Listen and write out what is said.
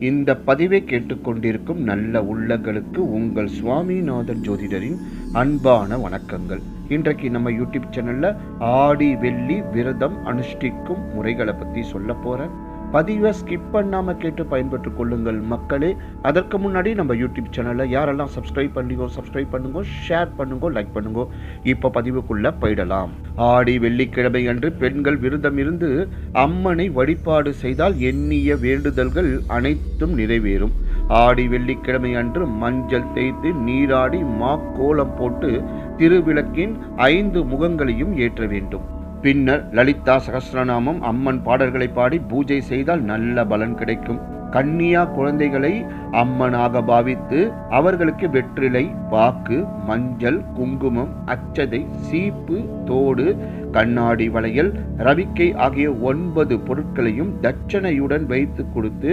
இந்த பதிவை கேட்டுக்கொண்டிருக்கும் நல்ல உள்ளங்களுக்கு உங்கள் சுவாமிநாதன் ஜோதிடரின் அன்பான வணக்கங்கள். இன்றைக்கு நம்ம யூடியூப் சேனல்ல ஆடி வெள்ளி விரதம் அனுஷ்டிக்கும் முறைகளை பற்றி சொல்ல போகிறேன். பதிவை ஸ்கிப் பண்ணாமல் கேட்டு பயன்பெற்று கொள்ளுங்கள் மக்களே. அதற்கு முன்னாடி நம்ம யூடியூப் சேனலில் யாரெல்லாம் சப்ஸ்கிரைப் பண்ணுங்க, ஷேர் பண்ணுங்க, லைக் பண்ணுங்க. இப்போ பதிவுக்குள்ள போயிடலாம். ஆடி வெள்ளிக்கிழமை அன்று பெண்கள் விரதம் இருந்து அம்மனை வழிபாடு செய்தால் எண்ணிய வேண்டுதல்கள் அனைத்தும் நிறைவேறும். ஆடி வெள்ளிக்கிழமை அன்று மஞ்சள் தேய்த்து நீராடி கோலம் போட்டு திருவிளக்கின் 5 முகங்களையும் ஏற்ற வேண்டும். பின்னர் லலிதா சகஸ்ரநாமம் அம்மன் பாடல்களை பாடி பூஜை செய்தால் நல்ல பலன் கிடைக்கும். கன்னியா குழந்தைகளை அம்மனாக பாவித்து அவர்களுக்கு வெற்றிலை, பாக்கு, மஞ்சள், குங்குமம், அச்சதை, சீப்பு, தோடு, கண்ணாடி வளையல், ரவிக்கை ஆகிய 9 பொருட்களையும் தட்சணையுடன் வைத்து கொடுத்து